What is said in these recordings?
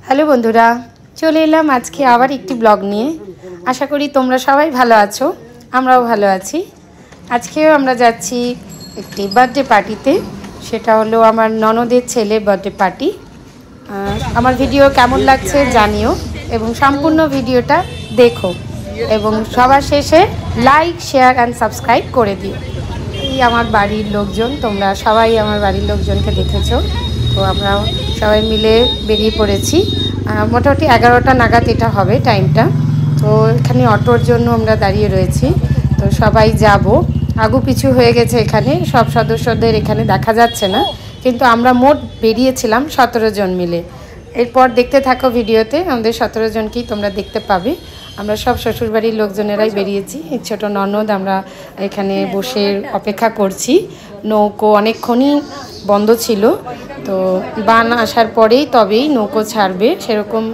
Hello বন্ধুরা, চলে এলাম আজকে আবার একটি ব্লগ নিয়ে। আশা করি তোমরা সবাই ভালো আছো, আমরাও ভালো আছি। আজকেও আমরা যাচ্ছি একটি বার্থডে পার্টিতে। সেটা হলো আমার ননদের ছেলের বার্থডে পার্টি। আমার ভিডিও কেমন লাগছে জানিও এবং সম্পূর্ণ ভিডিওটা দেখো এবং সবার শেষে লাইক, শেয়ার অ্যান্ড সাবস্ক্রাইব করে দিও। এই আমার বাড়ির লোকজন, তোমরা সবাই আমার বাড়ির লোকজনকে দেখেছো। তো আমরা সবাই মিলে বেরিয়ে পড়েছি। মোটামুটি 11টা নাগাদ এটা হবে টাইমটা। তো এখানে অটোর জন্য আমরা দাঁড়িয়ে রয়েছি। তো সবাই যাব, আগু পিছু হয়ে গেছে। এখানে সব সদস্যদের এখানে দেখা যাচ্ছে না, কিন্তু আমরা মোট বেরিয়েছিলাম 17 জন মিলে। এরপর দেখতে থাকো ভিডিওতে, আমাদের 17 জনকেই তোমরা দেখতে পাবে। আমরা সব শ্বশুরবাড়ির লোকজনেরাই বেরিয়েছি। ছোট ননদ আমরা এখানে বসে অপেক্ষা করছি। নৌকো অনেকক্ষণই বন্ধ ছিল, তো বান আসার পরেই তবেই নৌকো ছাড়বে সেরকম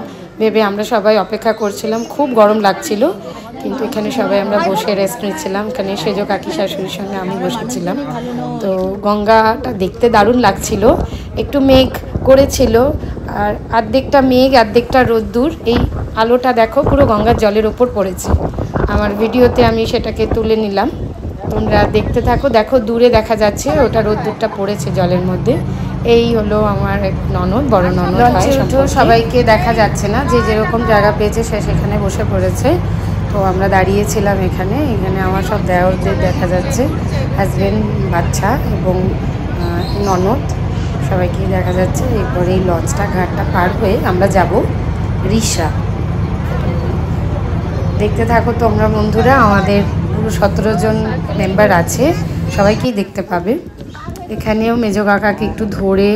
ভেবে আমরা সবাই অপেক্ষা করছিলাম। খুব গরম লাগছিল, কিন্তু এখানে সবাই আমরা বসে রেস্ট নিচ্ছিলাম। এখানে সেজ কাকি শাশুড়ির সঙ্গে আমি বসেছিলাম। তো গঙ্গাটা দেখতে দারুণ লাগছিল। একটু মেঘ করেছিল, আর অর্ধেকটা মেঘ অর্ধেকটা রোদ্দুর। এই আলোটা দেখো পুরো গঙ্গার জলের ওপর পড়েছে। আমার ভিডিওতে আমি সেটাকে তুলে নিলাম, তোমরা দেখতে থাকো। দেখো দূরে দেখা যাচ্ছে, ওটা রোদ্দুরটা পড়েছে জলের মধ্যে। এই হলো আমার এক ননদ, বড় ননদ হয়। সবাইকে দেখা যাচ্ছে না, যে যেরকম জায়গা পেয়েছে সে সেখানে বসে পড়েছে। তো আমরা দাঁড়িয়েছিলাম এখানে। আমার সব দেওরদের দেখা যাচ্ছে, হাজব্যান্ড, বাচ্চা এবং ননদ সবাইকেই দেখা যাচ্ছে। এরপরে এই লঞ্চটা ঘাটটা পার হয়ে আমরা যাব রিসা। দেখতে থাকো তোমরা বন্ধুরা। আমাদের পুরো 17 জন মেম্বার আছে, সবাইকেই দেখতে পাবে। এখানেও মেজো কাকাকে একটু ধরে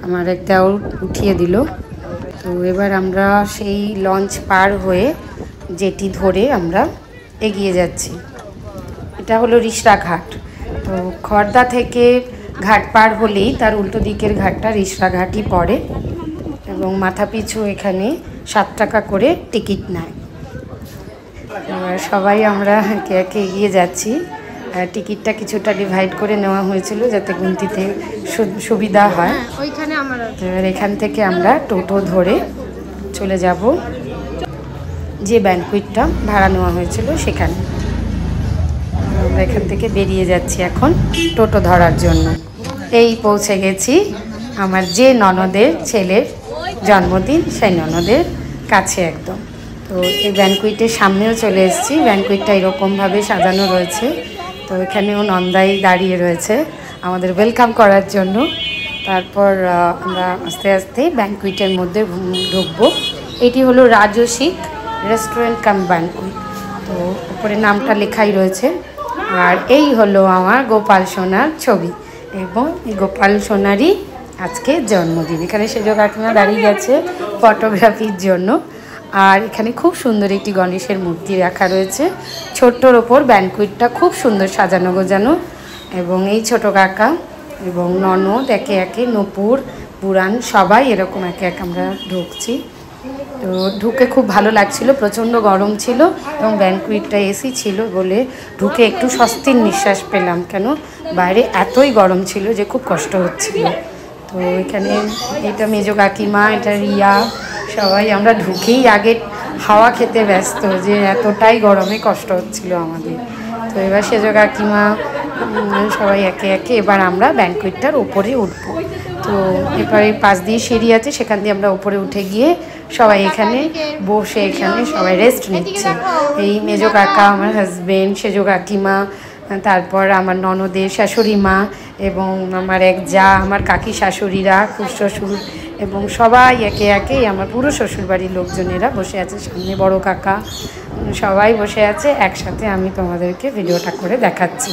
আমার এক দেওর উঠিয়ে দিল। তো এবার আমরা সেই লঞ্চ পার হয়ে যেটি ধরে আমরা এগিয়ে যাচ্ছি। এটা হলো রিসরা ঘাট। তো খড়দা থেকে ঘাট পার হলেই তার উল্টো দিকের ঘাটটা রিসরা ঘাটই পড়ে, এবং মাথা পিছু এখানে 7 টাকা করে টিকিট নেয়। সবাই আমরা একে একে এগিয়ে যাচ্ছি। টিকিটটা কিছুটা ডিভাইড করে নেওয়া হয়েছিল যাতে গুনতিতে সুবিধা হয়। এবার এখান থেকে আমরা টোটো ধরে চলে যাব যে ব্যাংকুইটটা ভাড়া নেওয়া হয়েছিল সেখানে। আমরা এখান থেকে বেরিয়ে যাচ্ছি এখন টোটো ধরার জন্য। এই পৌঁছে গেছি আমার যে ননদের ছেলের জন্মদিন, সেই ননদের কাছে একদম। তো এই ব্যাংকুইটের সামনেও চলে এসেছি। ব্যাংকুইটটা এরকমভাবে সাজানো রয়েছে। তো এখানেও নন্দাই দাঁড়িয়ে রয়েছে আমাদের ওয়েলকাম করার জন্য। তারপর আমরা আস্তে আস্তে ব্যাংকুইটের মধ্যে ঢুকবো। এটি হলো রাজসিক রেস্টুরেন্ট কাম ব্যাংকুইট। তো উপরে নামটা লেখাই রয়েছে। আর এই হলো আমার গোপাল সোনার ছবি, এবং এই গোপাল সোনারই আজকে জন্মদিন। এখানে সেজ কাকিমা দাঁড়িয়ে গেছে ফটোগ্রাফির জন্য। আর এখানে খুব সুন্দর একটি গণেশের মূর্তি রাখা রয়েছে। ছোট্টর ওপর ব্যাংকুইটটা খুব সুন্দর সাজানো গোজানো। এবং এই ছোট কাকা এবং ননদ একে একে, নূপুর, পুরাণ সবাই এরকম একে একে আমরা ঢুকছি। তো ঢুকে খুব ভালো লাগছিল, প্রচণ্ড গরম ছিল এবং ব্যাংকুইটটা এসি ছিল বলে ঢুকে একটু স্বস্তির নিঃশ্বাস পেলাম, কেন বাইরে এতই গরম ছিল যে খুব কষ্ট হচ্ছিল। তো এখানে এটা মেজো কাকিমা, এটা রিয়া, সবাই আমরা ঢুকেই আগে হাওয়া খেতে ব্যস্ত, যে এতটাই গরমে কষ্ট হচ্ছিল আমাদের। তো এবার সেজো কাকিমা সবাই একে একে এবার আমরা ব্যাংকুইটটার ওপরে উঠবো। তো এবারে পাশ দিয়ে সিঁড়ি আছে, সেখান দিয়ে আমরা উপরে উঠে গিয়ে সবাই এখানে বসে এখানে সবাই রেস্ট নিচ্ছে। এই মেজো কাকা, আমার হাজবেন্ড, সেজো কাকিমা, তারপর আমার ননদের শাশুড়ি মা এবং আমার এক যা, আমার কাকি শাশুড়িরা, শ্বশুর এবং সবাই একে একে আমার পুরো শ্বশুরবাড়ির লোকজনেরা বসে আছে। সামনে বড় কাকা, সবাই বসে আছে একসাথে। আমি তোমাদেরকে ভিডিওটা করে দেখাচ্ছি।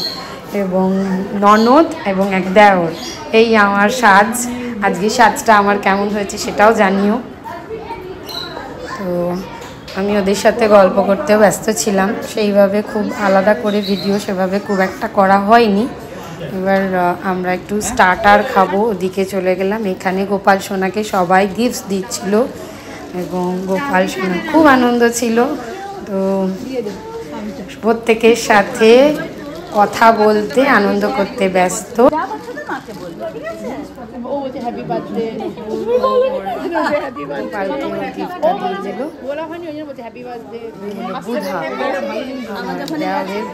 এবং ননদ এবং এক দেওর, এই আমার সাজ। আজকে সাজটা আমার কেমন হয়েছে সেটাও জানিও। তো আমি ওদের সাথে গল্প করতেও ব্যস্ত ছিলাম, সেইভাবে খুব আলাদা করে ভিডিও সেভাবে খুব একটা করা হয়নি। এবার আমরা একটু স্টার্টার খাবো, ওদিকে চলে গেলাম। এখানে গোপাল সোনাকে সবাই গিফটস দিচ্ছিল এবং গোপাল সোনা খুব আনন্দ ছিল। তো প্রত্যেকের সাথে কথা বলতে আনন্দ করতে ব্যস্ত।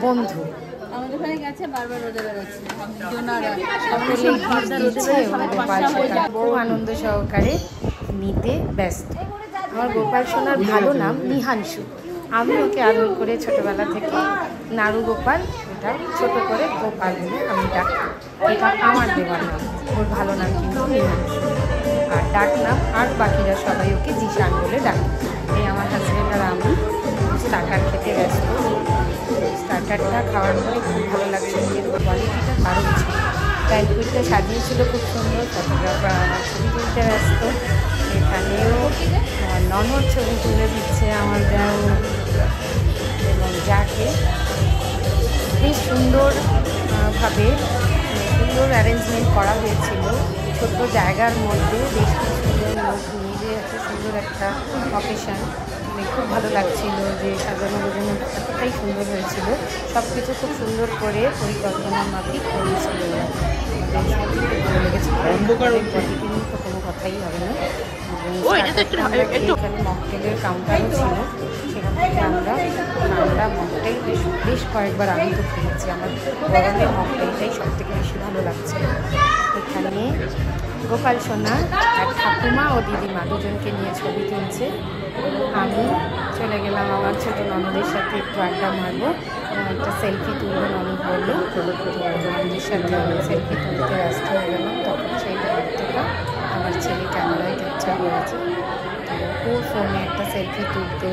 বন্ধু বড় আনন্দ সহকারে নিতে ব্যস্ত। আমার গোপাল সোনার ভালো নাম নিহাংশু। আমি ওকে আদর করে ছোটবেলা থেকে নাড়ু গোপাল, এটা ছোট করে গোপাল বলে আমি ডাকি। এটা আমার দেওয়ার নাম, ওর ভালো নাম কিন্তু নিহাংশু। আর ডাক নাম আর বাকিরা সবাই ওকে জিশান বলে ডাকে। এই আমার হাজব্যান্ড আর আমি স্টার্টার খেতে ব্যস্ত। স্টার্টারটা খাওয়ার পরে খুব ভালো লাগছে, এর কোয়ালিটিটা দারুণ ছিল। ব্যাঙ্কুইটটা সাজিয়েছিল খুব সুন্দর, ফটোগ্রাফার আমার ছবি তুলতে ব্যস্ত। এখানেও ননদ ছবি তুলে দিচ্ছে আমার দেও এবং যাকে বেশ সুন্দরভাবে সুন্দর অ্যারেঞ্জমেন্ট করা হয়েছিল। ছোট্ট জায়গার মধ্যে বেশ কিছুজন লোক নিয়ে এত সুন্দর একটা অকেশন, খুব ভালো লাগছিল যে সাজানো গোজানো এতটাই সুন্দর হয়েছিল। সব কিছু খুব সুন্দর করে পরিকল্পনা মাফিক করেছিল। ভালো লেগেছিল, প্রতিদিন তো কোনো কথাই হবে না। এখানে মকটেলের কাউন্টারও ছিল, সেখান থেকে আমরা ঠান্ডা মকটেল বেশ কয়েকবার আমি তো খেয়েছি। আমার গরমের মকটেলটাই সব থেকে বেশি ভালো লাগছে। এখানে গোপাল সোনা আর ঠাকুমা ও দিদিমা দুজনকে নিয়ে ছবি তুলছে। আমি চলে গেলাম আমার ছোটো ননদের সাথে একটু আড্ডা মারবো, একটা সেলফি তুলবো। ননদ বললো ননদের সাথে সেলফি তুলতে ব্যস্ত হয়ে গেলাম। তখন সেই মুহূর্তটা আমার ছেলে ক্যামেরায় ক্যাপচার করেছে। ও ফোনে একটা সেলফি তুলতে।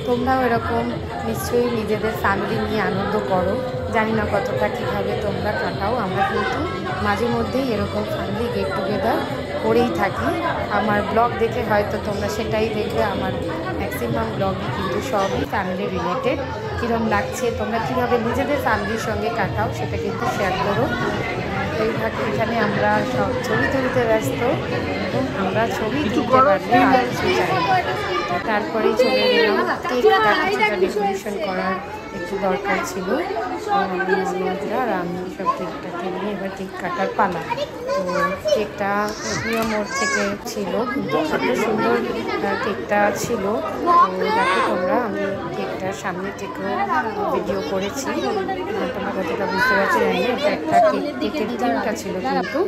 তোমরাও এরকম নিশ্চয়ই নিজেদের ফ্যামিলি নিয়ে আনন্দ করো। জানি না কতটা কীভাবে তোমরা কাটাও। আমরা কিন্তু মাঝে মধ্যেই এরকম ফ্যামিলি গেট টুগেদার করেই থাকি। আমার ব্লগ দেখে হয়তো তোমরা সেটাই দেখবে। আমার ম্যাক্সিমাম ব্লগই কিন্তু সবই ফ্যামিলি রিলেটেড। কীরকম লাগছে, তোমরা কীভাবে নিজেদের ফ্যামিলির সঙ্গে কাটাও সেটা কিন্তু শেয়ার করো। এইভাবে এখানে আমরা সব ছবি তুলতে ব্যস্ত এবং আমরা ছবি তুলতে পারলে আর কিছু চাই। তারপরেই চলে গেলাম কেকটা কিছুটা ডেকোরেশন করার একটু দরকার ছিল। ননদরা আর আমি সব কেকটাকে নিয়ে এবার কেক কাটার পালা। তো কেকটা প্রিয় মোড় থেকে ছিল, কিন্তু এত সুন্দর কেকটা ছিল। তো দেখো তোমরা, আমি কেকটার সামনে থেকেও ভিডিও করেছি। তোমরা কতটা বুঝতে পারছি জানি। এটা একটা কেকের থিমটা ছিল, কিন্তু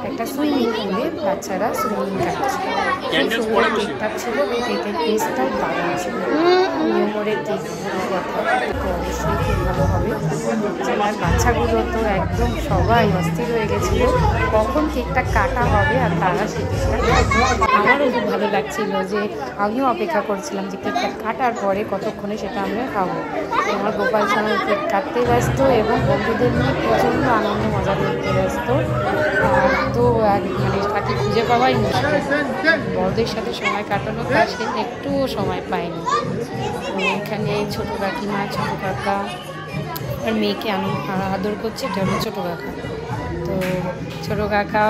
একটা সুইমিং পুলে বাচ্চারা সুইমিং কাটছে। খুব সুন্দর কেকটা ছিল, কেকের টেস্টটাও দারুণ ছিল। প্রিয় মোড়ের কেক কথা তো অবশ্যই খুব ভালো হবে। আর বাচ্চাগুলো তো একদম সবাই অস্থির হয়ে গেছিলো কখন কেকটা কাটা হবে আর তারা সেই কেকটা। আমারও খুব ভালো লাগছিল যে আমিও অপেক্ষা করছিলাম যে কেকটা কাটার পরে কতক্ষণে সেটা আমরা খাবো। আমার গোপাল সোনার কেক কাটতে ব্যস্ত এবং বন্ধুদের নিয়ে প্রচণ্ড আনন্দ মজা করতে ব্যস্ত। তো মানে তাকে খুঁজে পাওয়াই মুশকিল। বড়দের সাথে সময় কাটানো তার সে একটুও সময় পায়নি। এখানে ছোটো কাকিমা, ছোটো কাকা আর মেয়েকে আদর করছে, এটা হলো ছোটো কাকা। তো ছোটো কাকা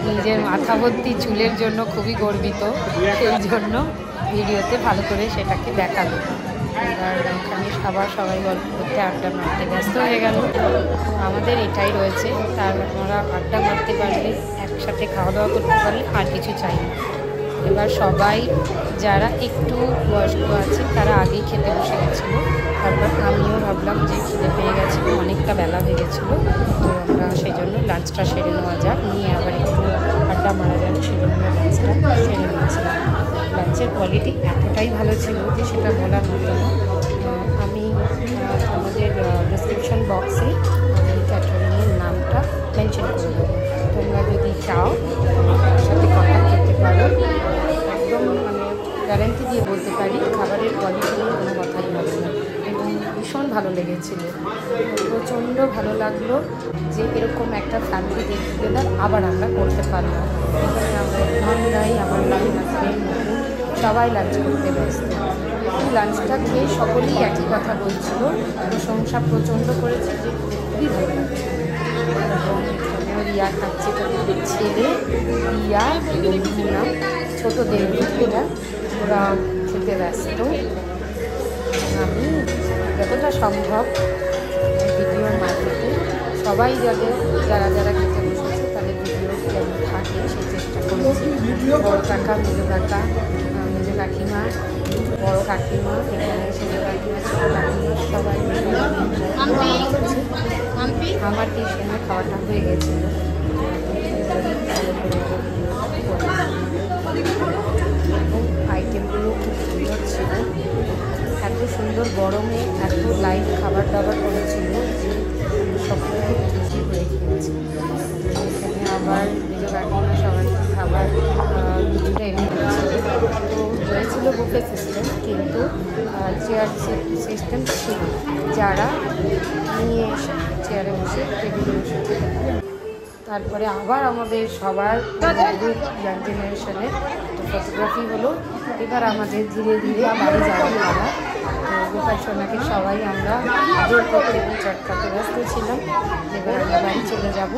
নিজের মাথা ভর্তি চুলের জন্য খুবই গর্বিত, সেই জন্য ভিডিওতে ভালো করে সেটাকে দেখালো। এবার ওখানে সবাই গল্প করতে আড্ডা মারতে ব্যস্ত হয়ে গেল। আমাদের এটাই রয়েছে, তার আমরা আড্ডা মারতে পারলে, একসাথে খাওয়া দাওয়া করতে পারলে আর কিছু চাই না। এবার সবাই যারা একটু বয়স্ক আছে তারা আগেই খেতে বসে গেছিলো। তারপর আমিও ভাবলাম যে খিদে পেয়ে গেছিলো, অনেকটা বেলা হয়ে গেছিলো। তো আমরা সেই জন্য লাঞ্চটা সেরে নেওয়া যাক, নিয়ে আবার একটু আড্ডা মারা যাবে, সেই জন্য লাঞ্চটা সেরে নিয়েছিলাম। লাঞ্চের কোয়ালিটি এতটাই ভালো ছিল যে সেটা বলার মতো না। আমি আমাদের ডেসক্রিপশন বক্সে ক্যাটারিংয়ের নামটা মেনশন করে দেবো। তোমরা যদি চাও সাথে কন্ট্যাক্ট করতে পারো। একদম মানে গ্যারান্টি দিয়ে বলতে পারি খাবারের কোয়ালিটি নিয়ে কোনো কথাই হবে না। এবং ভীষণ ভালো লেগেছিলো, প্রচণ্ড ভালো লাগলো যে এরকম একটা ফ্যামিলি গেট টুগেদার আবার আমরা করতে পারলাম। এখানে আমরা আমরাই আমার হাজবেন্ড সবাই লাঞ্চ করতে ব্যস্ত। লাঞ্চটা খেয়ে সকলেই একই কথা বলছিল, প্রশংসা প্রচণ্ড করেছে যে খুবই ভালো লাগছে। রিয়া খাচ্ছে, তাদের ছেলে রিয়া এবং মুনা, ছোটোদের মেয়েরা, ওরা খেতে ব্যস্ত। আমি যতটা সম্ভব ভিডিওর মাধ্যমে সবাই যারা যারা খেতে বসেছে তাদের ভিডিও যেন থাকে সেই চেষ্টা করেছি। বড় কাকা, মেজো কাকা, মেজো কাকিমা, বড় কাকিমা, এখানে সেজো কাকিমা, ছোটো কাকিমা সবাই আমার টিউশনে খাওয়াটা হয়ে গেছিলো। এবং আইটেমগুলো খুব সুন্দর ছিল, এত সুন্দর গরমে এত লাইট খাবার দাবার করেছিল যে সব খুব খুশি হয়ে খেয়েছি। এখানে আবার মেজো কাকিমা সবাইকে খাবার দুটা এনে দিয়েছিল। তো হয়েছিল বুফে সিস্টেম, কিন্তু চেয়ার সিস্টেম ছিল, যারা নিয়ে এসে চেয়ারে বসে টেবিলে বসে খেতে পারে। তারপরে আবার আমাদের সবার গ্রুপ ইয়াং জেনারেশনের ফটোগ্রাফি হলো। এবার আমাদের ধীরে ধীরে বাড়ি যাওয়ার পালা। তো গোপাল সোনাকে সবাই আমরা আদর করতে এবং চটকাতে ব্যস্ত ছিলাম। এবার আমরা বাড়ি চলে যাব,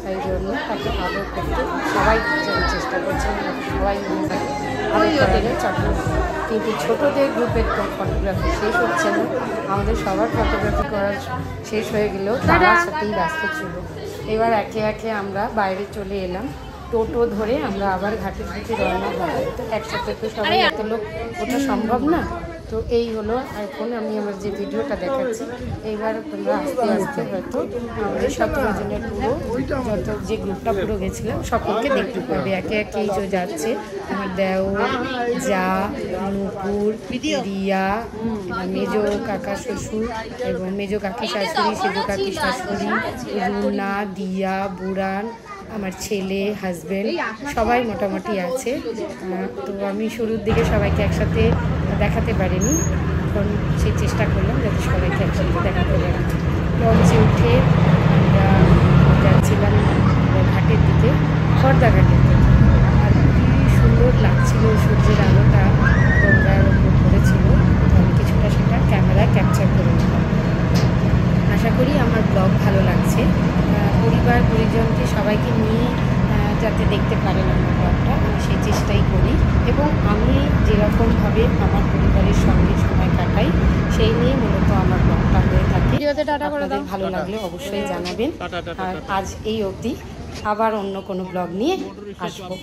তাই জন্য তাকে আদর করতে সবাই চেষ্টা করছেন, সবাই আদর চটক। কিন্তু ছোটোদের গ্রুপের ফটোগ্রাফি শেষ হচ্ছে না, আমাদের সবার ফটোগ্রাফি করা শেষ হয়ে গেলেও তার সাথেই ব্যস্ত ছিল। এবার একে একে আমরা বাইরে চলে এলাম, টোটো ধরে আমরা আবার ঘাটের দিকে রওনা হব। তো একসাথে তো সবাই এত লোক ওটা সম্ভব না। তো এই হলো এখন আমি আমার যে ভিডিওটা দেখাচ্ছি। এইবার তোমরা আস্তে আস্তে হয়তো আমাদের 17 জনের পুরো যত যে গ্রুপটা পুরো গেছিলাম সকলকে দেখতে পাবে। একে একে এই যে যাচ্ছে আমার দেওর, যা, নুপুর, রিয়া, মেজো কাকা শ্বশুর এবং মেজো কাকি শাশুড়ি, সেজো কাকি শাশুড়ি, রুনা, দিয়া, বুড়ান, আমার ছেলে, হাজব্যান্ড সবাই মোটামুটি আছে। তো আমি শুরুর দিকে সবাইকে একসাথে দেখাতে পারিনি, এখন সেই চেষ্টা করলাম যাতে সবাইকে একসাথে দেখাতে পারি। লঞ্চে উঠে আমরা যাচ্ছিলাম ঘাটের দিকে, খড়দা ঘাটের দিকে। আর খুবই সুন্দর লাগছিল, সূর্যের আলোটা গঙ্গার উপর পড়েছিল। আমি কিছুটা সেটা ক্যামেরায় ক্যাপচার করে নিলাম। আশা করি আমার ব্লগ ভালো লাগছে। পরিবার পরিজনকে সবাইকে নিয়ে যাতে দেখতে পারেন আমার ব্লগটা, আমি সেই চেষ্টাই করি। এবং আমি যেরকমভাবে আমার পরিবারের সঙ্গে সময় কাটাই সেই নিয়ে মূলত আমার ব্লগটা হয়ে থাকে। আপনাদের ভালো লাগলে অবশ্যই জানাবেন। আর আজ এই অবধি, আবার অন্য কোনো ব্লগ নিয়ে আসবো।